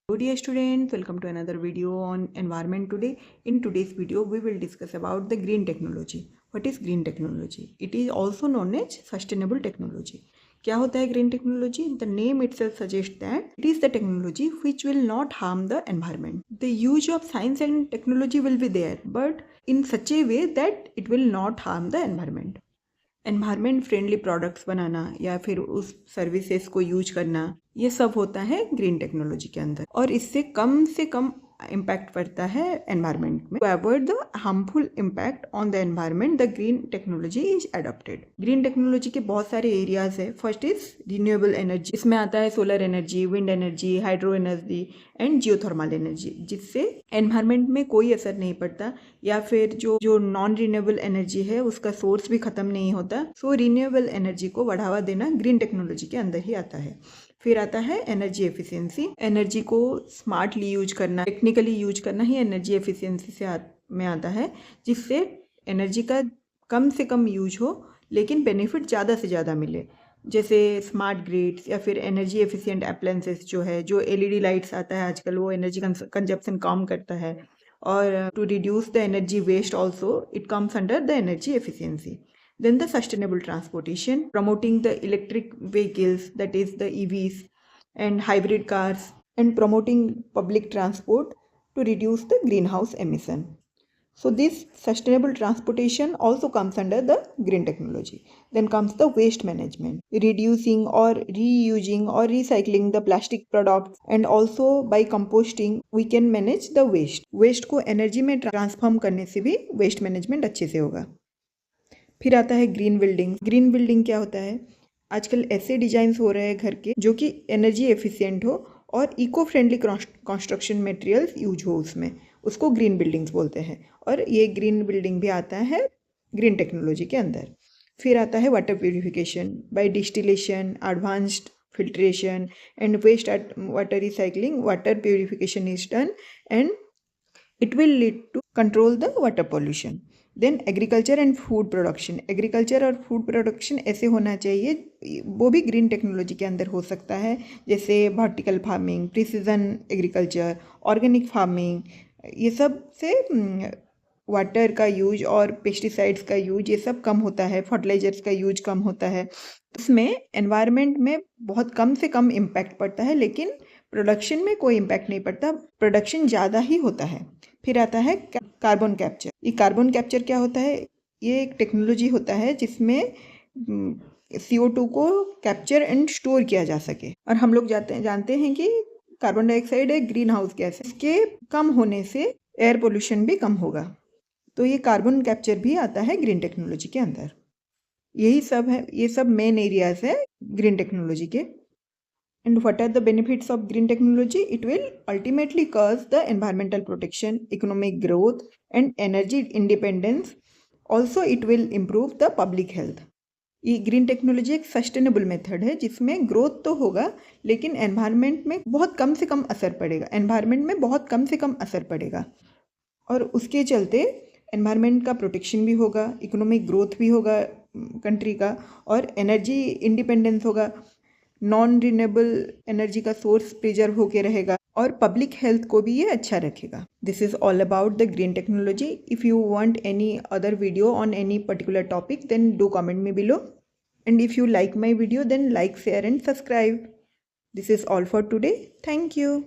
Hello dear students, welcome to another video on environment today. In today's video, we will discuss about the green technology. What is green technology? It is also known as sustainable technology. क्या होता है green technology? The name itself suggests that it is the technology which will not harm the environment. The use of science and technology will be there, but in such a way that it will not harm the environment. Environment friendly products बनाना या फिर उस services को use करना, ये सब होता है ग्रीन टेक्नोलॉजी के अंदर, और इससे कम से कम इम्पैक्ट पड़ता है एनवायरमेंट में. To avoid the harmful impact on the environment, the green technology is adopted. Green technology के बहुत सारे एरियाज है. First is renewable energy. इसमें आता है solar energy, wind energy, hydro energy and geothermal energy, जिससे एनवायरमेंट में कोई असर नहीं पड़ता, या फिर जो नॉन रिन्यूएबल एनर्जी है उसका सोर्स भी खत्म नहीं होता. सो रिन्यूएबल एनर्जी को बढ़ावा देना ग्रीन टेक्नोलॉजी के अंदर ही आता है. फिर आता है एनर्जी एफिशिएंसी. एनर्जी को स्मार्टली यूज करना, टेक्निकली यूज करना ही एनर्जी एफिशिएंसी में आता है, जिससे एनर्जी का कम से कम यूज हो लेकिन बेनिफिट ज़्यादा से ज़्यादा मिले. जैसे स्मार्ट ग्रिड्स या फिर एनर्जी एफिशिएंट अप्लायंसेस जो एलईडी लाइट्स आता है आजकल, वो एनर्जी कंजप्शन कम करता है. और to reduce the energy waste also it comes under the energy efficiency. Then the sustainable transportation, promoting the electric vehicles, that is the EVs and hybrid cars, and promoting public transport to reduce the greenhouse emission. So this sustainable transportation also comes under the green technology. Then comes the waste management, reducing or reusing or recycling the plastic products, and also by composting we can manage the waste. Waste को energy में transform करने से भी waste management अच्छे से होगा. फिर आता है ग्रीन बिल्डिंग. ग्रीन बिल्डिंग क्या होता है? आजकल ऐसे डिजाइन्स हो रहे हैं घर के जो कि एनर्जी एफिशिएंट हो और eco friendly construction materials use हो उसमें, उसको ग्रीन बिल्डिंग्स बोलते हैं. और ये ग्रीन बिल्डिंग भी आता है ग्रीन टेक्नोलॉजी के अंदर. फिर आता है water purification by distillation, advanced filtration and waste water recycling. Water purification is done and it will lead to control the water pollution. Then agriculture and food production. Agriculture और food production ऐसे होना चाहिए, वो भी green technology के अंदर हो सकता है. जैसे vertical farming, precision agriculture, organic farming, ये सब से वाटर का यूज और पेस्टिसाइड्स का यूज ये सब कम होता है, फर्टिलाइजर्स का यूज कम होता है. इसमें एनवायरनमेंट में बहुत कम से कम इम्पैक्ट पड़ता है, लेकिन प्रोडक्शन में कोई इम्पैक्ट नहीं पड़ता, प्रोडक्शन ज़्यादा ही होता है. फिर आता है कार्बन कैप्चर. ये कार्बन कैप्चर क्या होता है? ये एक टेक्नोलॉजी होता है जिसमें CO2 को कैप्चर एंड स्टोर किया जा सके. और हम लोग जानते हैं कि कार्बन डाइऑक्साइड एक ग्रीन हाउस गैस है, इसके कम होने से एयर पोल्यूशन भी कम होगा. तो ये कार्बन कैप्चर भी आता है ग्रीन टेक्नोलॉजी के अंदर. यही सब है, ये सब मेन एरियाज है ग्रीन टेक्नोलॉजी के. And what are the benefits of green technology? It will ultimately cause the environmental protection, economic growth and energy independence. Also it will improve the public health. ये green technology एक sustainable method है जिसमें growth तो होगा लेकिन environment में बहुत कम से कम असर पड़ेगा. एनवायरनमेंट में बहुत कम से कम असर पड़ेगा और उसके चलते एनवायरनमेंट का प्रोटेक्शन भी होगा, इकोनॉमिक ग्रोथ भी होगा कंट्री का, और एनर्जी इंडिपेंडेंस होगा. नॉन रिन्यूएबल एनर्जी का सोर्स प्रिजर्व होके रहेगा और पब्लिक हेल्थ को भी ये अच्छा रखेगा. This is all about the green technology. If you want any other video on any particular topic then do comment me below, and if you like my video then like, share and subscribe. This is all for today. Thank you.